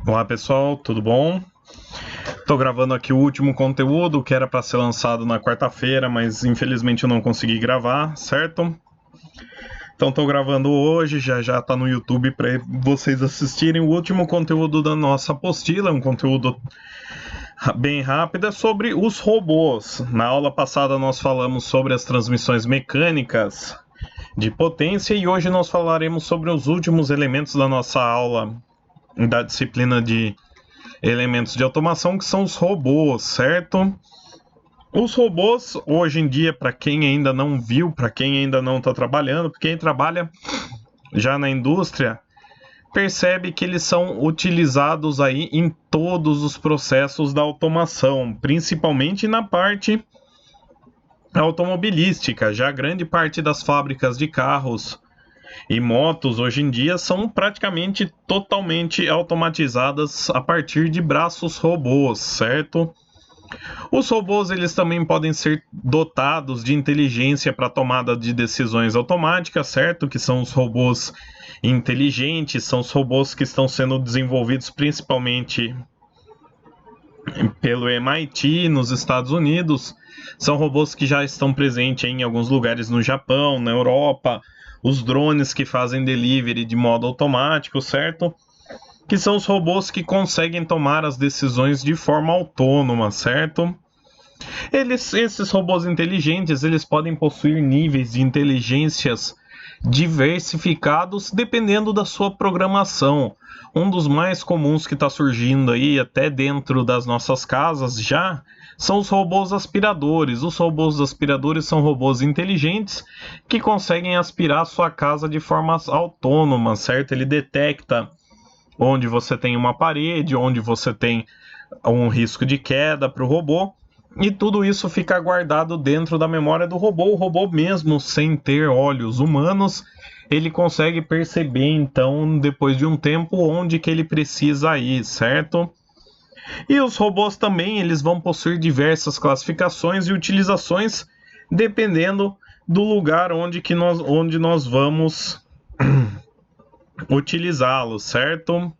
Olá pessoal, tudo bom? Estou gravando aqui o último conteúdo que era para ser lançado na quarta-feira, mas infelizmente eu não consegui gravar, certo? Então estou gravando hoje, já está no YouTube para vocês assistirem o último conteúdo da nossa apostila, um conteúdo bem rápido, é sobre os robôs. Na aula passada nós falamos sobre as transmissões mecânicas de potência e hoje nós falaremos sobre os últimos elementos da nossa aula da disciplina de elementos de automação, que são os robôs, certo? Os robôs, hoje em dia, para quem ainda não viu, para quem ainda não está trabalhando, para quem trabalha já na indústria, percebe que eles são utilizados aí em todos os processos da automação, principalmente na parte automobilística. Já grande parte das fábricas de carros e motos hoje em dia são praticamente totalmente automatizadas a partir de braços robôs, certo? Os robôs eles também podem ser dotados de inteligência para tomada de decisões automáticas, certo? Que são os robôs inteligentes, são os robôs que estão sendo desenvolvidos principalmente pelo MIT nos Estados Unidos. São robôs que já estão presentes em alguns lugares no Japão, na Europa, os drones que fazem delivery de modo automático, certo? Que são os robôs que conseguem tomar as decisões de forma autônoma, certo? Esses robôs inteligentes, eles podem possuir níveis de inteligências diversificados dependendo da sua programação. Um dos mais comuns que está surgindo aí até dentro das nossas casas já são os robôs aspiradores. Os robôs aspiradores são robôs inteligentes que conseguem aspirar a sua casa de forma autônoma, certo? Ele detecta onde você tem uma parede, onde você tem um risco de queda para o robô, e tudo isso fica guardado dentro da memória do robô. O robô mesmo, sem ter olhos humanos, ele consegue perceber, então, depois de um tempo, onde que ele precisa ir, certo? E os robôs também, eles vão possuir diversas classificações e utilizações, dependendo do lugar onde nós vamos utilizá-los, certo?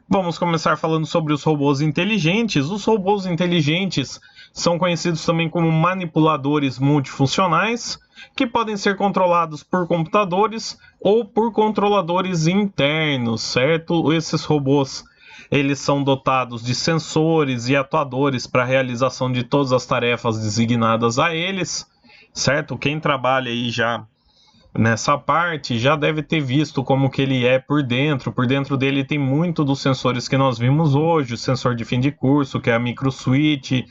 Vamos começar falando sobre os robôs inteligentes. Os robôs inteligentes são conhecidos também como manipuladores multifuncionais, que podem ser controlados por computadores ou por controladores internos, certo? Esses robôs, eles são dotados de sensores e atuadores para a realização de todas as tarefas designadas a eles, certo? Quem trabalha aí já nessa parte já deve ter visto como que ele é por dentro. Por dentro dele tem muito dos sensores que nós vimos hoje, o sensor de fim de curso, que é a microswitch.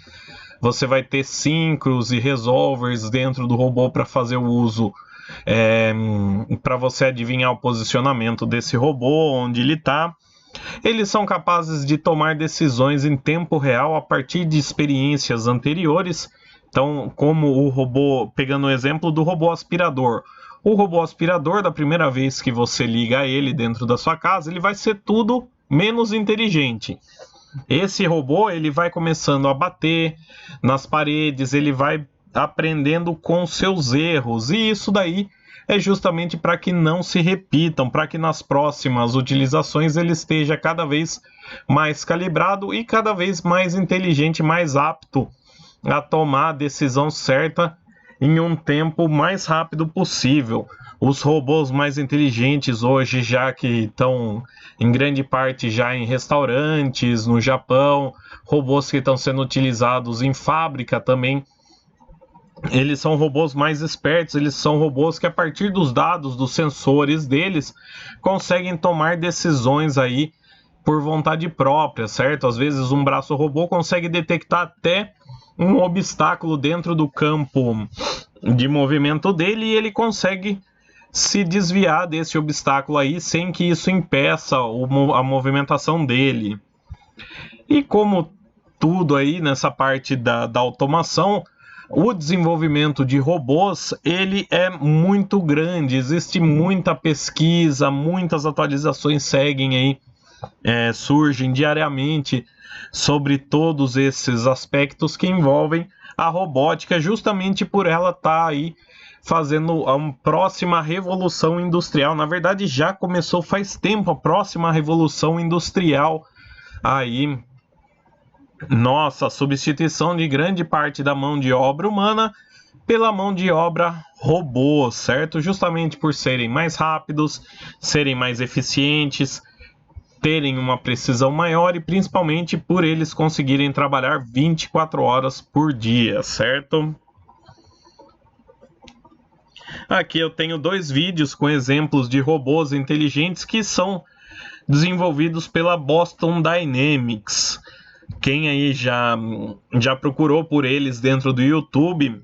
Você vai ter síncros e resolvers dentro do robô para fazer o uso, para você adivinhar o posicionamento desse robô, onde ele está. Eles são capazes de tomar decisões em tempo real a partir de experiências anteriores. Então, como o robô, pegando o exemplo do robô aspirador. O robô aspirador, da primeira vez que você liga ele dentro da sua casa, ele vai ser tudo menos inteligente. Esse robô, ele vai começando a bater nas paredes, ele vai aprendendo com seus erros. E isso daí é justamente para que não se repitam, para que nas próximas utilizações ele esteja cada vez mais calibrado e cada vez mais inteligente, mais apto a tomar a decisão certa em um tempo mais rápido possível. Os robôs mais inteligentes hoje, já que estão em grande parte já em restaurantes no Japão, robôs que estão sendo utilizados em fábrica também, eles são robôs mais espertos, eles são robôs que a partir dos dados, dos sensores deles, conseguem tomar decisões aí por vontade própria, certo? Às vezes um braço robô consegue detectar até um obstáculo dentro do campo de movimento dele e ele consegue se desviar desse obstáculo aí sem que isso impeça a movimentação dele. E como tudo aí nessa parte da automação, o desenvolvimento de robôs ele é muito grande, existe muita pesquisa, muitas atualizações seguem aí, surgem diariamente sobre todos esses aspectos que envolvem a robótica, justamente por ela estar aí fazendo a próxima revolução industrial. Na verdade, já começou faz tempo a próxima revolução industrial aí. Nossa, substituição de grande parte da mão de obra humana pela mão de obra robô, certo? Justamente por serem mais rápidos, serem mais eficientes, terem uma precisão maior e principalmente por eles conseguirem trabalhar 24 horas por dia, certo? Aqui eu tenho 2 vídeos com exemplos de robôs inteligentes que são desenvolvidos pela Boston Dynamics. Quem aí já procurou por eles dentro do YouTube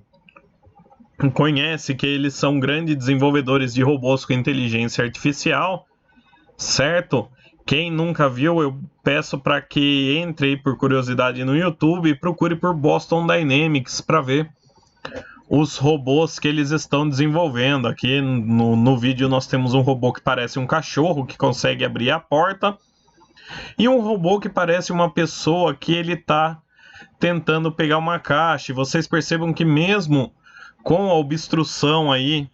conhece que eles são grandes desenvolvedores de robôs com inteligência artificial, certo? Quem nunca viu, eu peço para que entre aí por curiosidade no YouTube e procure por Boston Dynamics para ver os robôs que eles estão desenvolvendo. Aqui no vídeo nós temos um robô que parece um cachorro que consegue abrir a porta e um robô que parece uma pessoa que ele está tentando pegar uma caixa. E vocês percebam que mesmo com a obstrução aí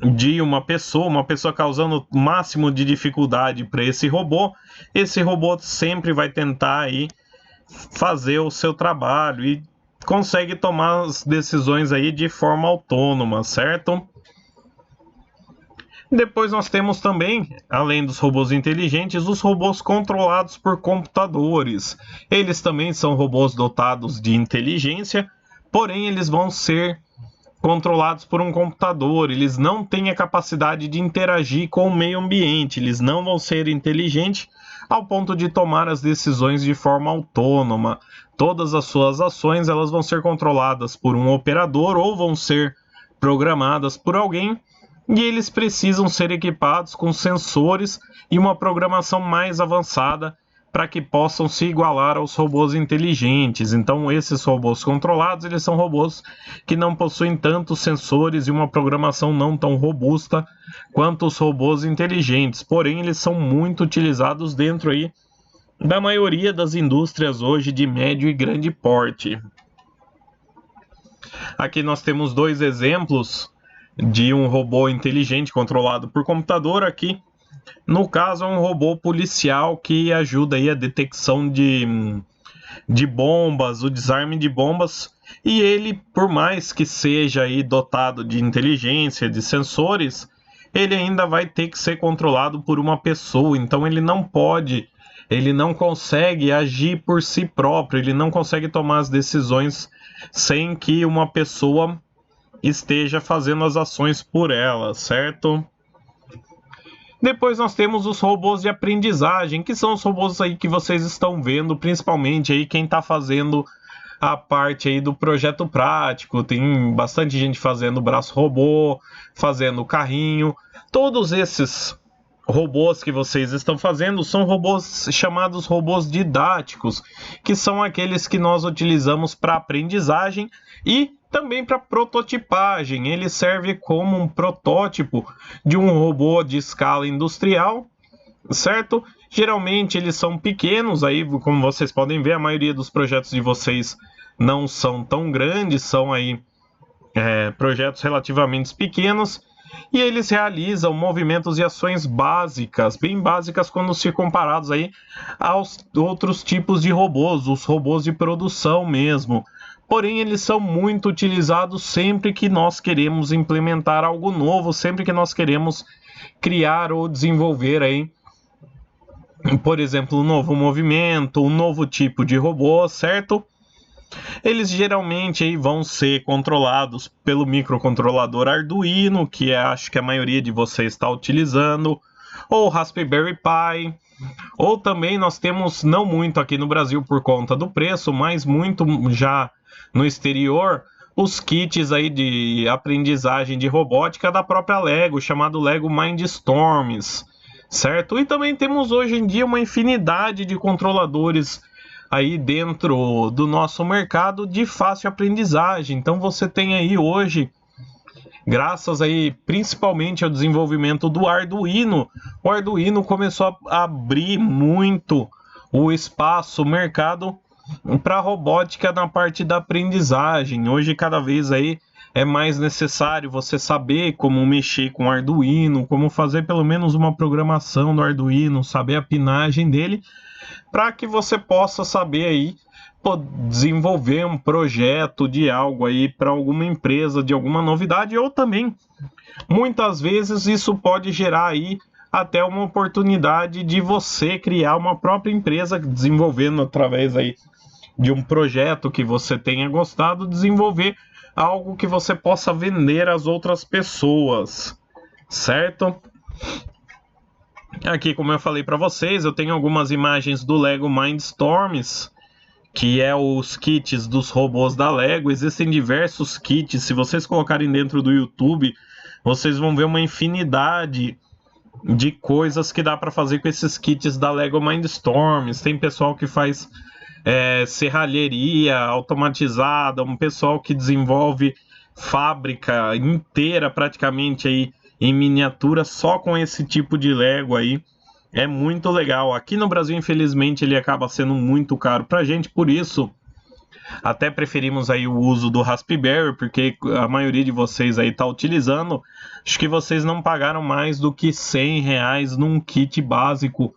de uma pessoa causando o máximo de dificuldade para esse robô sempre vai tentar aí fazer o seu trabalho e consegue tomar as decisões aí de forma autônoma, certo? Depois nós temos também, além dos robôs inteligentes, os robôs controlados por computadores. Eles também são robôs dotados de inteligência, porém eles vão ser controlados por um computador, eles não têm a capacidade de interagir com o meio ambiente, eles não vão ser inteligentes ao ponto de tomar as decisões de forma autônoma. Todas as suas ações elas vão ser controladas por um operador ou vão ser programadas por alguém e eles precisam ser equipados com sensores e uma programação mais avançada para que possam se igualar aos robôs inteligentes. Então, esses robôs controlados, eles são robôs que não possuem tantos sensores e uma programação não tão robusta quanto os robôs inteligentes. Porém, eles são muito utilizados dentro aí da maioria das indústrias hoje de médio e grande porte. Aqui nós temos 2 exemplos de um robô inteligente controlado por computador aqui. No caso, é um robô policial que ajuda aí a detecção de bombas, o desarme de bombas. E ele, por mais que seja aí dotado de inteligência, de sensores, ele ainda vai ter que ser controlado por uma pessoa. Então ele não consegue agir por si próprio, ele não consegue tomar as decisões sem que uma pessoa esteja fazendo as ações por ela, certo? Depois nós temos os robôs de aprendizagem, que são os robôs aí que vocês estão vendo, principalmente aí quem está fazendo a parte aí do projeto prático. Tem bastante gente fazendo braço robô, fazendo carrinho. Todos esses robôs que vocês estão fazendo são robôs chamados robôs didáticos, que são aqueles que nós utilizamos para aprendizagem e também para prototipagem. Ele serve como um protótipo de um robô de escala industrial, certo? Geralmente eles são pequenos, aí como vocês podem ver, a maioria dos projetos de vocês não são tão grandes, são aí projetos relativamente pequenos, e eles realizam movimentos e ações básicas, bem básicas quando se comparados aí aos outros tipos de robôs, os robôs de produção mesmo. Porém, eles são muito utilizados sempre que nós queremos implementar algo novo, sempre que nós queremos criar ou desenvolver aí, por exemplo, um novo movimento, um novo tipo de robô, certo? Eles geralmente aí vão ser controlados pelo microcontrolador Arduino, que acho que a maioria de vocês está utilizando, ou Raspberry Pi, ou também nós temos, não muito aqui no Brasil por conta do preço, mas muito já no exterior, os kits aí de aprendizagem de robótica da própria Lego, chamado Lego Mindstorms, certo? E também temos hoje em dia uma infinidade de controladores aí dentro do nosso mercado de fácil aprendizagem. Então você tem aí hoje, graças aí principalmente ao desenvolvimento do Arduino, o Arduino começou a abrir muito o espaço, o mercado para robótica na parte da aprendizagem. Hoje cada vez aí é mais necessário você saber como mexer com o Arduino, como fazer pelo menos uma programação do Arduino, saber a pinagem dele, para que você possa saber aí desenvolver um projeto de algo aí para alguma empresa, de alguma novidade, ou também muitas vezes isso pode gerar aí até uma oportunidade de você criar uma própria empresa, desenvolvendo através aí de um projeto que você tenha gostado, desenvolver algo que você possa vender às outras pessoas, certo? Aqui, como eu falei para vocês, eu tenho algumas imagens do Lego Mindstorms, que é os kits dos robôs da Lego. Existem diversos kits, se vocês colocarem dentro do YouTube, vocês vão ver uma infinidade de coisas que dá para fazer com esses kits da Lego Mindstorms. Tem pessoal que faz serralheria automatizada, um pessoal que desenvolve fábrica inteira praticamente aí em miniatura só com esse tipo de Lego aí. É muito legal. Aqui no Brasil, infelizmente, ele acaba sendo muito caro pra gente, por isso até preferimos aí o uso do Raspberry, porque a maioria de vocês aí tá utilizando. Acho que vocês não pagaram mais do que R$100 num kit básico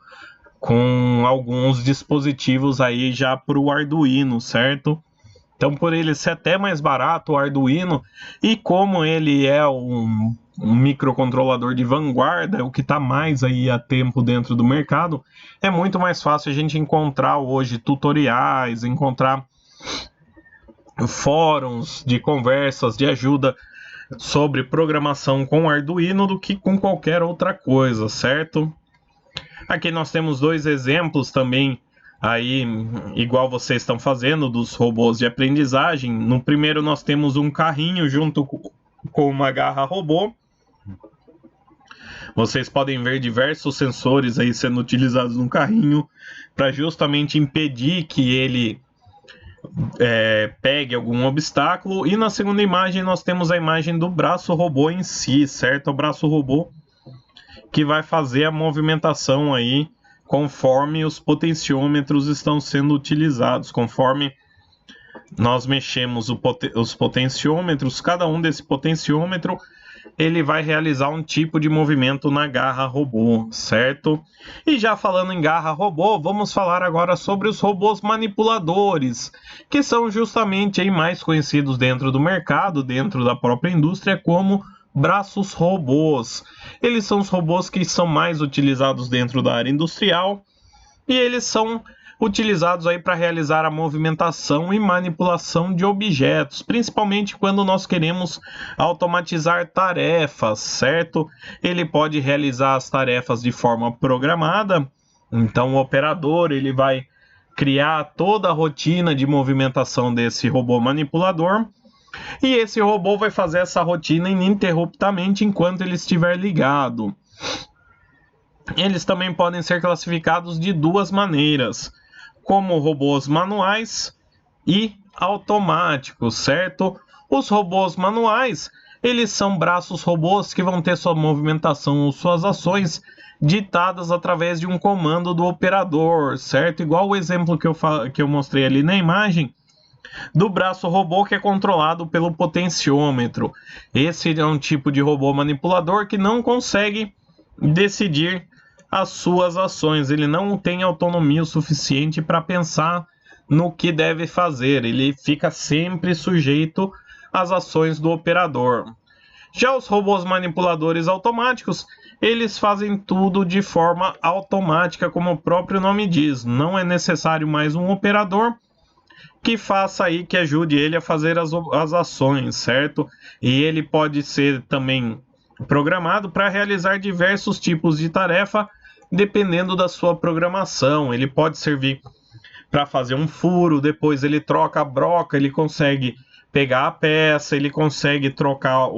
com alguns dispositivos aí já para o Arduino, certo? Então, por ele ser até mais barato o Arduino, e como ele é um microcontrolador de vanguarda, o que está mais aí a tempo dentro do mercado, é muito mais fácil a gente encontrar hoje tutoriais, encontrar fóruns de conversas, de ajuda sobre programação com Arduino do que com qualquer outra coisa, certo? Aqui nós temos dois exemplos também aí, igual vocês estão fazendo, dos robôs de aprendizagem. No primeiro nós temos um carrinho junto com uma garra robô. Vocês podem ver diversos sensores aí sendo utilizados no carrinho para justamente impedir que ele pegue algum obstáculo. E na segunda imagem nós temos a imagem do braço robô em si, certo? O braço robô que vai fazer a movimentação aí conforme os potenciômetros estão sendo utilizados, conforme nós mexemos os potenciômetros, cada um desse potenciômetro ele vai realizar um tipo de movimento na garra robô, certo? E já falando em garra robô, vamos falar agora sobre os robôs manipuladores, que são justamente aí mais conhecidos dentro do mercado, dentro da própria indústria, como braços robôs. Eles são os robôs que são mais utilizados dentro da área industrial e eles são utilizados aí para realizar a movimentação e manipulação de objetos, principalmente quando nós queremos automatizar tarefas, certo? Ele pode realizar as tarefas de forma programada, então o operador ele vai criar toda a rotina de movimentação desse robô manipulador. E esse robô vai fazer essa rotina ininterruptamente enquanto ele estiver ligado. Eles também podem ser classificados de duas maneiras, como robôs manuais e automáticos, certo? Os robôs manuais, eles são braços robôs que vão ter sua movimentação ou suas ações ditadas através de um comando do operador, certo? Igual o exemplo que eu mostrei ali na imagem, do braço robô que é controlado pelo potenciômetro. Esse é um tipo de robô manipulador que não consegue decidir as suas ações. Ele não tem autonomia o suficiente para pensar no que deve fazer. Ele fica sempre sujeito às ações do operador. Já os robôs manipuladores automáticos, eles fazem tudo de forma automática, como o próprio nome diz. Não é necessário mais um operador que faça aí, que ajude ele a fazer as ações, certo? E ele pode ser também programado para realizar diversos tipos de tarefa, dependendo da sua programação. Ele pode servir para fazer um furo, depois ele troca a broca, ele consegue pegar a peça, ele consegue trocar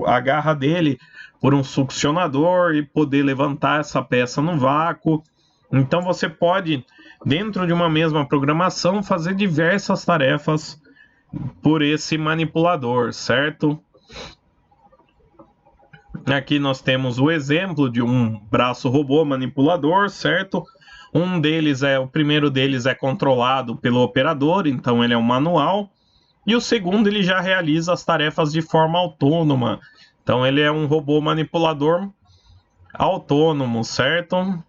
a garra dele por um succionador e poder levantar essa peça no vácuo. Então você pode, dentro de uma mesma programação, fazer diversas tarefas por esse manipulador, certo? Aqui nós temos o exemplo de um braço robô manipulador, certo? O primeiro deles é controlado pelo operador, então ele é um manual. E o segundo, ele já realiza as tarefas de forma autônoma. Então ele é um robô manipulador autônomo, certo?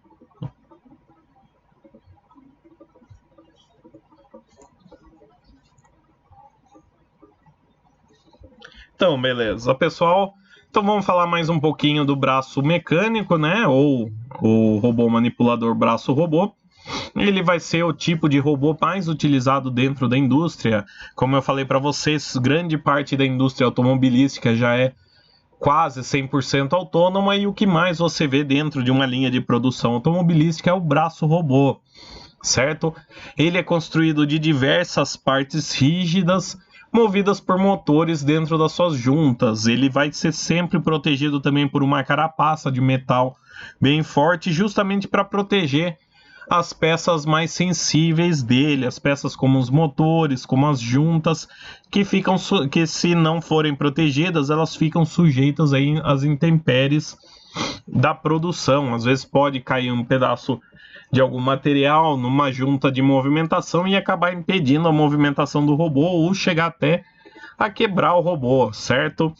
Então, beleza, pessoal. Então vamos falar mais um pouquinho do braço mecânico, né? Ou o robô manipulador braço robô. Ele vai ser o tipo de robô mais utilizado dentro da indústria. Como eu falei para vocês, grande parte da indústria automobilística já é quase 100% autônoma, e o que mais você vê dentro de uma linha de produção automobilística é o braço robô, certo? Ele é construído de diversas partes rígidas, movidas por motores dentro das suas juntas. Ele vai ser sempre protegido também por uma carapaça de metal bem forte, justamente para proteger as peças mais sensíveis dele, as peças como os motores, como as juntas, que se não forem protegidas, elas ficam sujeitas aí às intempéries da produção. Às vezes pode cair um pedaço de algum material numa junta de movimentação e acabar impedindo a movimentação do robô ou chegar até a quebrar o robô, certo?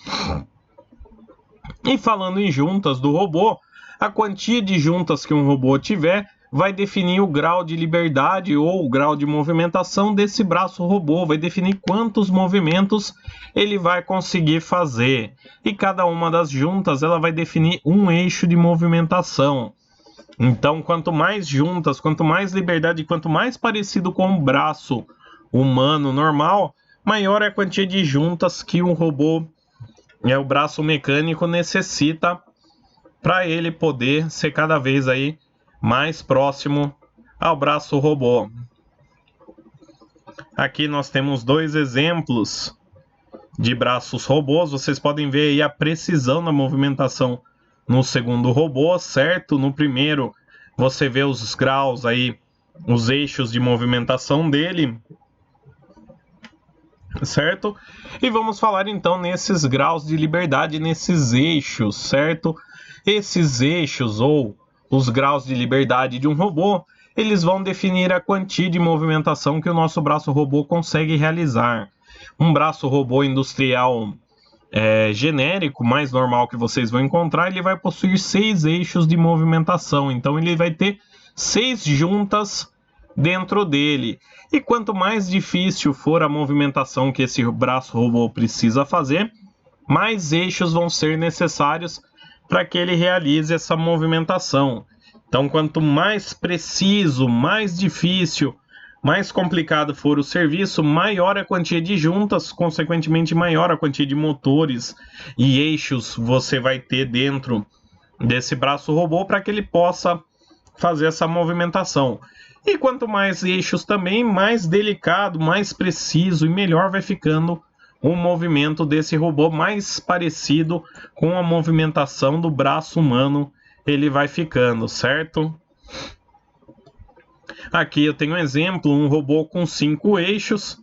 E falando em juntas do robô, a quantia de juntas que um robô tiver vai definir o grau de liberdade ou o grau de movimentação desse braço robô, vai definir quantos movimentos ele vai conseguir fazer. E cada uma das juntas ela vai definir um eixo de movimentação. Então, quanto mais juntas, quanto mais liberdade, quanto mais parecido com o braço humano normal, maior é a quantia de juntas que um robô, o braço mecânico, necessita para ele poder ser cada vez aí mais próximo ao braço robô. Aqui nós temos dois exemplos de braços robôs. Vocês podem ver aí a precisão da movimentação no segundo robô, certo? No primeiro você vê os graus aí, os eixos de movimentação dele, certo? E vamos falar então nesses graus de liberdade, nesses eixos, certo? Esses eixos ou os graus de liberdade de um robô, eles vão definir a quantia de movimentação que o nosso braço robô consegue realizar. Um braço robô industrial genérico, mais normal que vocês vão encontrar, ele vai possuir 6 eixos de movimentação. Então ele vai ter 6 juntas dentro dele. E quanto mais difícil for a movimentação que esse braço robô precisa fazer, mais eixos vão ser necessários para que ele realize essa movimentação. Então, quanto mais preciso, mais difícil, mais complicado for o serviço, maior a quantia de juntas, consequentemente maior a quantia de motores e eixos você vai ter dentro desse braço robô para que ele possa fazer essa movimentação. E quanto mais eixos também, mais delicado, mais preciso e melhor vai ficando o movimento desse robô, mais parecido com a movimentação do braço humano ele vai ficando, certo? Aqui eu tenho um exemplo, um robô com 5 eixos,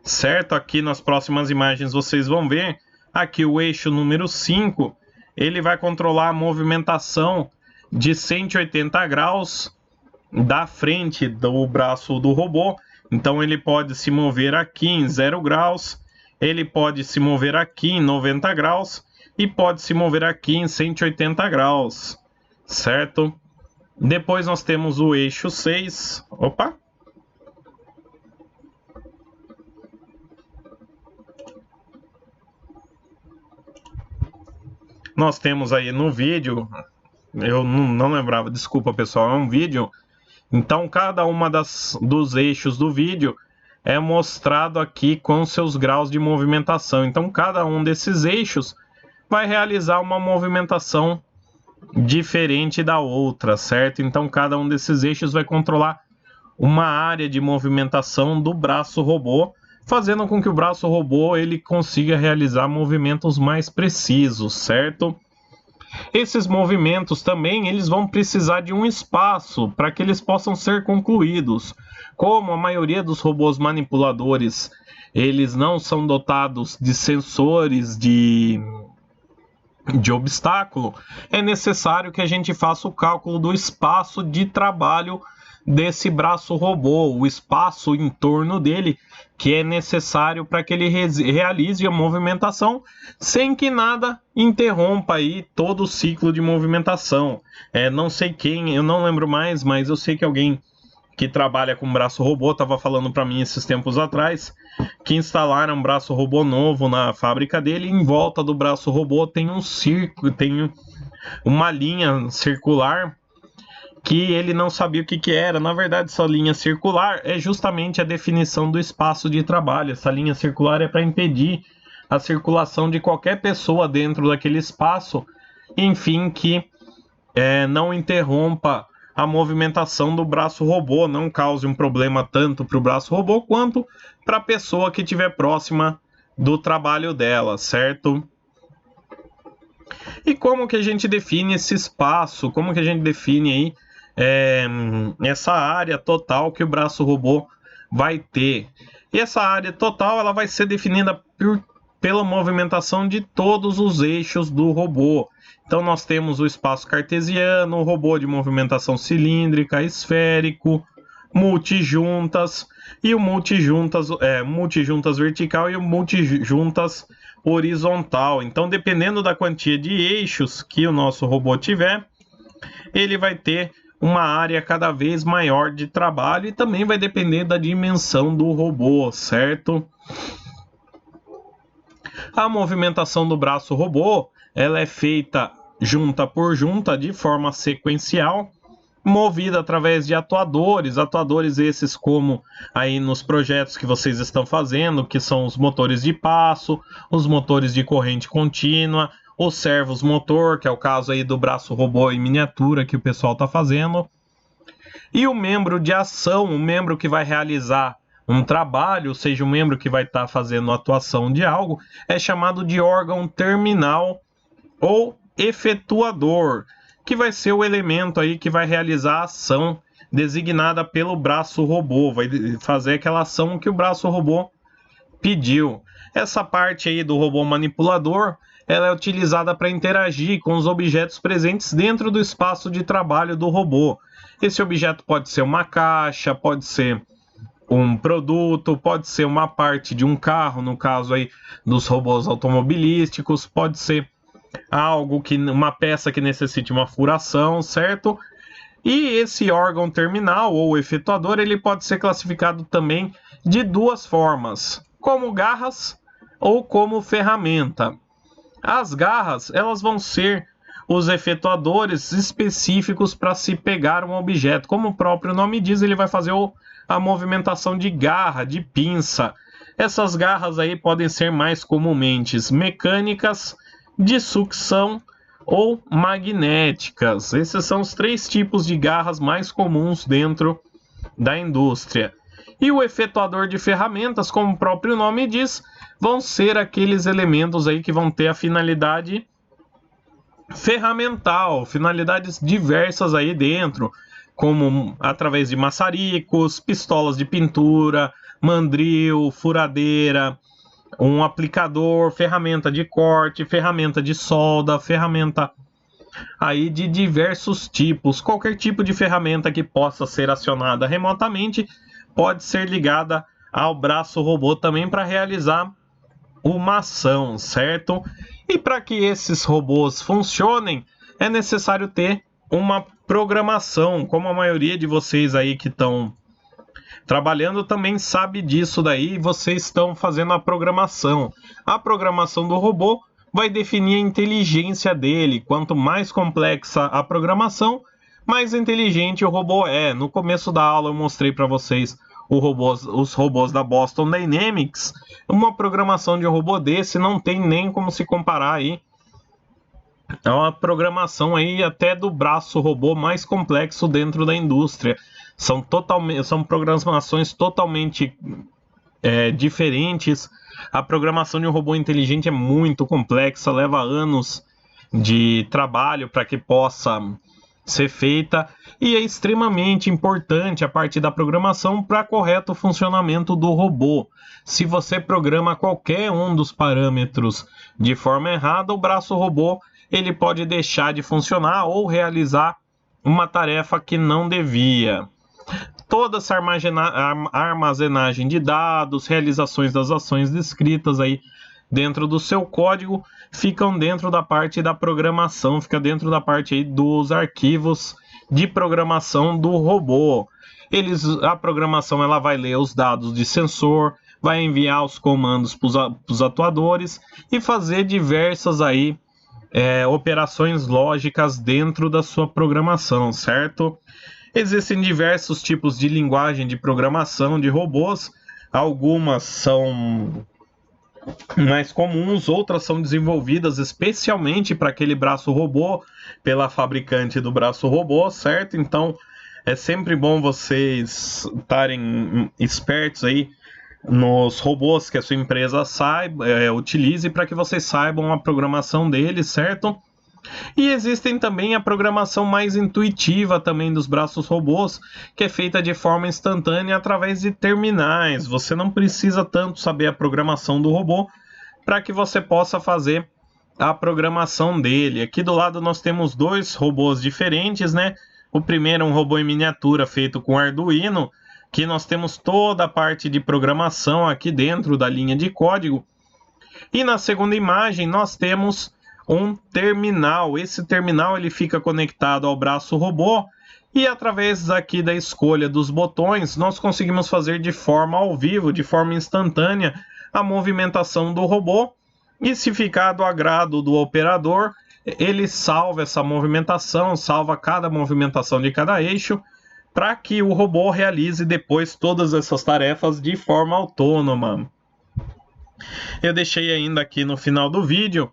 certo? Aqui nas próximas imagens vocês vão ver, aqui o eixo número 5, ele vai controlar a movimentação de 180 graus da frente do braço do robô. Então ele pode se mover aqui em 0 graus, ele pode se mover aqui em 90 graus e pode se mover aqui em 180 graus, certo? Depois nós temos o eixo 6. Opa! Nós temos aí no vídeo, eu não lembrava, desculpa pessoal, é um vídeo. Então cada uma dos eixos do vídeo é mostrado aqui com seus graus de movimentação. Então cada um desses eixos vai realizar uma movimentação diferente da outra, certo? Então cada um desses eixos vai controlar uma área de movimentação do braço robô, fazendo com que o braço robô ele consiga realizar movimentos mais precisos, certo? Esses movimentos também eles vão precisar de um espaço para que eles possam ser concluídos. Como a maioria dos robôs manipuladores eles não são dotados de sensores de obstáculo, é necessário que a gente faça o cálculo do espaço de trabalho desse braço robô, o espaço em torno dele que é necessário para que ele realize a movimentação sem que nada interrompa aí todo o ciclo de movimentação. Não sei quem, eu não lembro mais, mas eu sei que alguém que trabalha com braço robô estava falando para mim esses tempos atrás que instalaram um braço robô novo na fábrica dele e em volta do braço robô tem um círculo, tem uma linha circular que ele não sabia o que era. Na verdade, essa linha circular é justamente a definição do espaço de trabalho. Essa linha circular é para impedir a circulação de qualquer pessoa dentro daquele espaço, enfim, que não interrompa a movimentação do braço robô, não cause um problema tanto para o braço robô quanto para a pessoa que estiver próxima do trabalho dela, certo? E como que a gente define esse espaço? Como que a gente define aí essa área total que o braço robô vai ter? E essa área total ela vai ser definida pela movimentação de todos os eixos do robô. Então nós temos o espaço cartesiano, o robô de movimentação cilíndrica, esférico, multijuntas e o multijuntas vertical e o multijuntas horizontal. Então, dependendo da quantia de eixos que o nosso robô tiver, ele vai ter uma área cada vez maior de trabalho e também vai depender da dimensão do robô, certo? A movimentação do braço robô, ela é feita junta por junta, de forma sequencial, movida através de atuadores esses como aí nos projetos que vocês estão fazendo, que são os motores de passo, os motores de corrente contínua, os servos motor, que é o caso aí do braço robô em miniatura que o pessoal está fazendo, e o membro de ação, o membro que vai realizar um trabalho, ou seja, o membro que vai estar fazendo a atuação de algo, é chamado de órgão terminal ou efetuador, que vai ser o elemento aí que vai realizar a ação designada pelo braço robô, vai fazer aquela ação que o braço robô pediu. Essa parte aí do robô manipulador, ela é utilizada para interagir com os objetos presentes dentro do espaço de trabalho do robô. Esse objeto pode ser uma caixa, pode ser um produto, pode ser uma parte de um carro, no caso aí dos robôs automobilísticos, pode ser algo que uma peça que necessite uma furação, certo? E esse órgão terminal ou efetuador, ele pode ser classificado também de duas formas, como garras ou como ferramenta. As garras, elas vão ser os efetuadores específicos para se pegar um objeto. Como o próprio nome diz, ele vai fazer a movimentação de garra, de pinça. Essas garras aí podem ser mais comumente mecânicas, de sucção ou magnéticas. Esses são os três tipos de garras mais comuns dentro da indústria. E o efetuador de ferramentas, como o próprio nome diz, vão ser aqueles elementos aí que vão ter a finalidade ferramental, finalidades diversas aí dentro, como através de maçaricos, pistolas de pintura, mandril, furadeira, um aplicador, ferramenta de corte, ferramenta de solda, ferramenta aí de diversos tipos. Qualquer tipo de ferramenta que possa ser acionada remotamente pode ser ligada ao braço robô também para realizar uma ação, certo? E para que esses robôs funcionem, é necessário ter uma programação, como a maioria de vocês aí que estão trabalhando também sabe disso daí, vocês estão fazendo a programação. A programação do robô vai definir a inteligência dele. Quanto mais complexa a programação, mais inteligente o robô é. No começo da aula eu mostrei para vocês os robôs da Boston Dynamics. Uma programação de um robô desse não tem nem como se comparar aí. É uma programação aí até do braço robô mais complexo dentro da indústria. São programações totalmente diferentes. A programação de um robô inteligente é muito complexa, leva anos de trabalho para que possa ser feita e é extremamente importante a parte da programação para correto funcionamento do robô. Se você programa qualquer um dos parâmetros de forma errada, o braço robô ele pode deixar de funcionar ou realizar uma tarefa que não devia. Toda essa armazenagem de dados, realizações das ações descritas aí dentro do seu código, ficam dentro da parte da programação, fica dentro da parte aí dos arquivos de programação do robô. A programação ela vai ler os dados de sensor, vai enviar os comandos para os atuadores e fazer diversas aí operações lógicas dentro da sua programação, certo? Existem diversos tipos de linguagem de programação de robôs, algumas são mais comuns, outras são desenvolvidas especialmente para aquele braço robô, pela fabricante do braço robô, certo? Então é sempre bom vocês estarem espertos aí nos robôs que a sua empresa utilize para que vocês saibam a programação deles, certo? E existem também a programação mais intuitiva também dos braços robôs, que é feita de forma instantânea através de terminais. Você não precisa tanto saber a programação do robô para que você possa fazer a programação dele. Aqui do lado nós temos dois robôs diferentes, né? O primeiro é um robô em miniatura feito com Arduino, que nós temos toda a parte de programação aqui dentro da linha de código. E na segunda imagem nós temos um terminal. Esse terminal ele fica conectado ao braço robô e através aqui da escolha dos botões nós conseguimos fazer de forma ao vivo, de forma instantânea, a movimentação do robô. E se ficar do agrado do operador, ele salva essa movimentação, salva cada movimentação de cada eixo, para que o robô realize depois todas essas tarefas de forma autônoma. Eu deixei ainda aqui no final do vídeo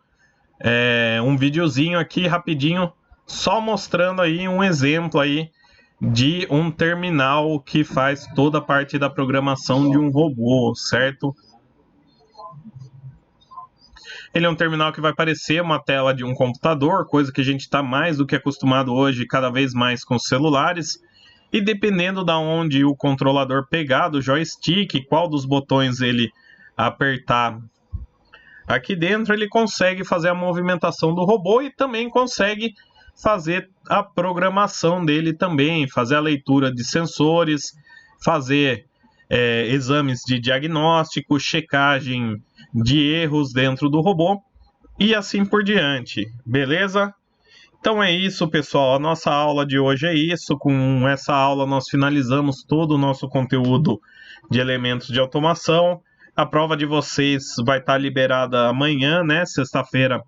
um videozinho aqui rapidinho, só mostrando aí um exemplo aí de um terminal que faz toda a parte da programação de um robô, certo? Ele é um terminal que vai parecer uma tela de um computador, coisa que a gente está mais do que acostumado hoje, cada vez mais com celulares. E dependendo da onde o controlador pegar do joystick, qual dos botões ele apertar aqui dentro, ele consegue fazer a movimentação do robô e também consegue fazer a programação dele também, fazer a leitura de sensores, fazer exames de diagnóstico, checagem de erros dentro do robô e assim por diante, beleza? Então é isso, pessoal, a nossa aula de hoje é isso. Com essa aula nós finalizamos todo o nosso conteúdo de elementos de automação. A prova de vocês vai estar liberada amanhã, né, sexta-feira,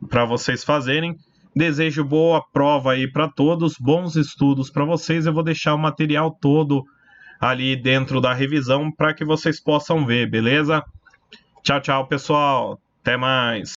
para vocês fazerem. Desejo boa prova aí para todos, bons estudos para vocês. Eu vou deixar o material todo ali dentro da revisão para que vocês possam ver, beleza? Tchau, tchau, pessoal. Até mais.